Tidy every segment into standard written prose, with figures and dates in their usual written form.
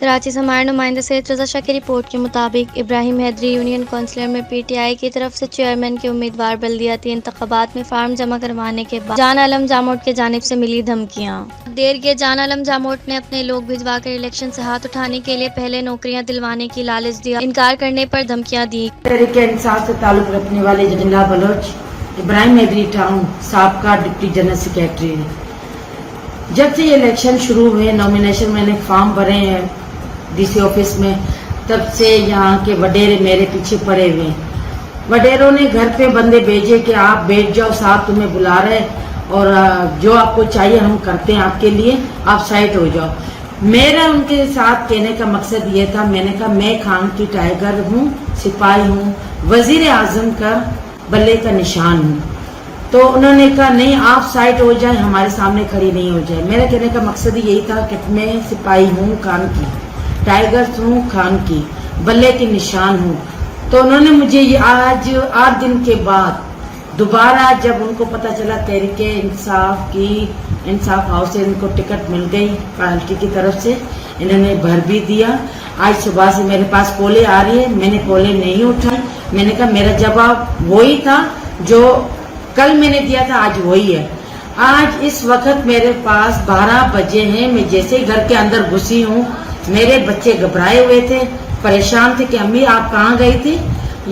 کراچی سے ہمارے نمائندے سید رضا شاہ کی رپورٹ کے مطابق ابراہیم حیدری یونین کونسلر میں پی ٹی آئی کی طرف سے چیئرمین کے امیدوار بلدیاتی انتخابات میں فارم جمع کروانے کے بعد جان عالم جاموٹ کی جانب سے ملی دھمکیاں۔ دیر کیے جان عالم جاموٹ نے اپنے لوگ بھجوا کر الیکشن سے ہاتھ اٹھانے کے لیے پہلے نوکریاں دلوانے کی لالچ دیا، انکار کرنے پر دھمکیاں دی۔ تحریک انصاف سے تعلق رکھنے والے جنلا بلوچ ابراہیم حیدری ٹاؤن سابقہ ڈپٹی جنرل سیکریٹری ہے۔ جب سے یہ الیکشن شروع ہوئے، نامینیشن میں نے فارم بھرے ہیں ڈی سی آفس میں، تب سے یہاں کے وڈیرے میرے پیچھے پڑے ہوئے ہیں۔ وڈیروں نے گھر پہ بندے بھیجے کہ آپ بیٹھ جاؤ، صاحب تمہیں بلا رہے اور جو آپ کو چاہیے ہم کرتے ہیں آپ کے لیے، آپ سائٹ ہو جاؤ۔ میرا ان کے ساتھ کہنے کا مقصد یہ تھا، میں نے کہا میں خان کی ٹائیگر ہوں، سپاہی ہوں، وزیر اعظم کا بلے کا نشان ہوں۔ تو انہوں نے کہا نہیں آپ سائٹ ہو جائیں، ہمارے سامنے کھڑی نہیں ہو جائے۔ میرا کہنے کا مقصد یہی تھا کہ میں سپاہی ہوں خان کی، ٹائیگر ہوں خان کی، بلے کی نشان ہوں۔ تو انہوں نے مجھے آج 8 دن کے بعد دوبارہ جب ان کو پتہ چلا تحریک انصاف ہاؤس سے ان کو ٹکٹ مل گئی پارٹی کی طرف سے، انہوں نے بھر بھی دیا۔ آج صبح سے میرے پاس کالیں آ رہی ہے، میں نے کالیں نہیں اٹھائی۔ میں نے کہا میرا جواب وہی تھا جو کل میں نے دیا تھا، آج وہی ہے۔ آج اس وقت میرے پاس 12 بجے ہیں، میں جیسے ہی گھر کے اندر گھسی ہوں، میرے بچے گھبرائے ہوئے تھے، پریشان تھے کہ امی آپ کہاں گئی تھی۔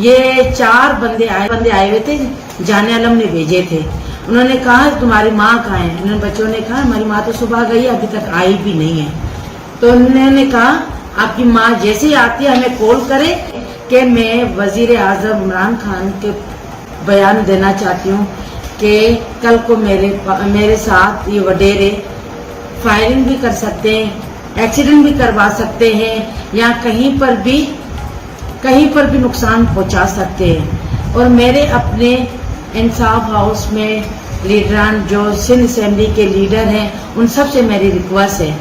یہ 4 بندے آئے ہوئے تھے، جان عالم نے بھیجے تھے۔ انہوں نے کہا تمہاری ماں کہاں ہے؟ انہوں نے بچوں نے کہا ہماری ماں تو صبح گئی ہے، ابھی تک آئی بھی نہیں ہے۔ تو انہوں نے کہا آپ کی ماں جیسے ہی آتی ہے ہمیں کال کرے کہ میں وزیر اعظم عمران خان کے بیان دینا چاہتی ہوں کہ کل کو میرے ساتھ یہ وڈیرے فائرنگ بھی کر سکتے ہیں، ایکسیڈنٹ بھی کروا سکتے ہیں، یا کہیں پر بھی نقصان پہنچا سکتے ہیں۔ اور میرے اپنے انصاف ہاؤس میں لیڈران جو سندھ اسمبلی کے لیڈر ہیں، ان سب سے میری ریکویسٹ ہے،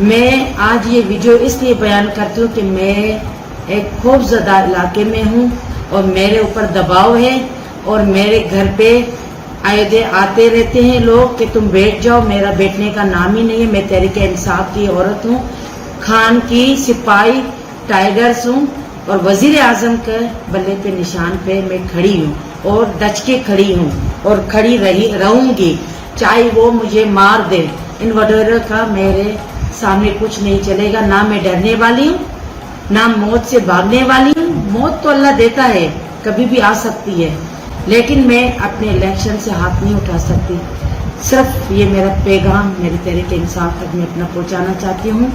میں آج یہ ویڈیو اس لیے بیان کرتی ہوں کہ میں ایک خوف زدہ علاقے میں ہوں اور میرے اوپر دباؤ ہے، اور میرے گھر پہ آتے رہتے ہیں لوگ کہ تم بیٹھ جاؤ۔ میرا بیٹھنے کا نام ہی نہیں ہے۔ میں تحریک انصاف کی عورت ہوں، خان کی سپاہی ٹائیگرز ہوں، اور وزیر اعظم کے بلے پہ نشان پہ میں کھڑی ہوں اور ڈٹ کے کھڑی ہوں اور کھڑی رہوں گی، چاہے وہ مجھے مار دے۔ ان وڈیروں کا میرے سامنے کچھ نہیں چلے گا۔ نہ میں ڈرنے والی ہوں، نہ موت سے بھاگنے والی ہوں۔ موت تو اللہ دیتا ہے، کبھی بھی آ سکتی ہے، لیکن میں اپنے الیکشن سے ہاتھ نہیں اٹھا سکتی۔ صرف یہ میرا پیغام میری تحریک انصاف تک میں اپنا پہنچانا چاہتی ہوں۔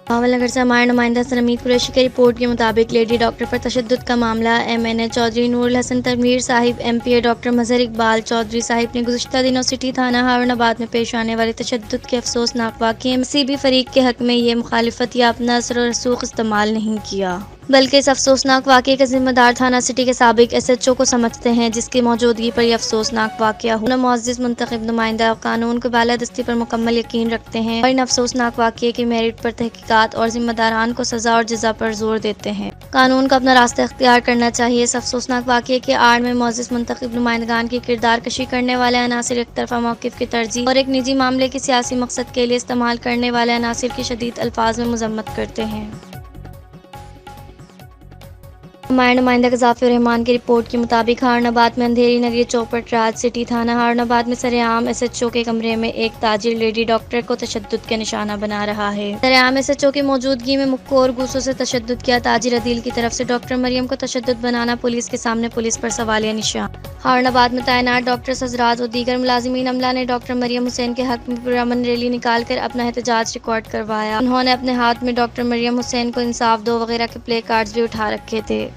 بھاول نگر سے ہمارے نمائندہ حسن حمید قریشی کی رپورٹ کے مطابق لیڈی ڈاکٹر پر تشدد کا معاملہ MNA چودھری نور الحسن تنویر صاحب MPA ڈاکٹر مظہر اقبال چودھری صاحب نے گزشتہ دنوں سٹی تھانہ ہارون آباد میں پیش آنے والے تشدد کے افسوسناک واقعے میں کسی بھی فریق کے حق میں یہ مخالفت یا اپنا اثر و رسوخ استعمال نہیں کیا، بلکہ اس افسوسناک واقعے کے ذمہ دار تھانہ سٹی کے سابق SHO کو سمجھتے ہیں، جس کی موجودگی پر یہ افسوسناک واقعہ ہوا۔ معزز منتخب نمائندہ قانون کی بالادستی پر مکمل یقین رکھتے ہیں اور ان افسوسناک واقعے کے میرٹ پر تحقیقات اور ذمہ داران کو سزا اور جزا پر زور دیتے ہیں۔ قانون کو اپنا راستہ اختیار کرنا چاہیے۔ اس افسوسناک واقعے کے آڑ میں معزز منتخب نمائندگان کی کردار کشی کرنے والے عناصر ایک طرفہ موقف کی ترجیح اور ایک نجی معاملے کی سیاسی مقصد کے لیے استعمال کرنے والے عناصر کی شدید الفاظ میں مذمت کرتے ہیں۔ ہمارے نمائندہ قذافی الرحمان کی رپورٹ کے مطابق ہارون آباد میں اندھیری نگری چوپٹ راج سٹی تھانہ ہارون آباد میں سرعام SHO کے کمرے میں ایک تاجر لیڈی ڈاکٹر کو تشدد کے نشانہ بنا رہا ہے۔ سرعام SHO کی موجودگی میں مکوں اور گوسوں سے تشدد کیا۔ تاجر عدیل کی طرف سے ڈاکٹر مریم کو تشدد بنانا پولیس کے سامنے پولیس پر سوالیہ نشان۔ ہارون آباد میں تعینات ڈاکٹرز حضرات و دیگر ملازمین عملہ نے ڈاکٹر مریم حسین کے حق میں پرامن ریلی نکال کر اپنا احتجاج ریکارڈ کروایا۔ انہوں نے اپنے ہاتھ میں ڈاکٹر مریم حسین کو انصاف دو وغیرہ کے پلے کارڈز بھی اٹھا رکھے تھے۔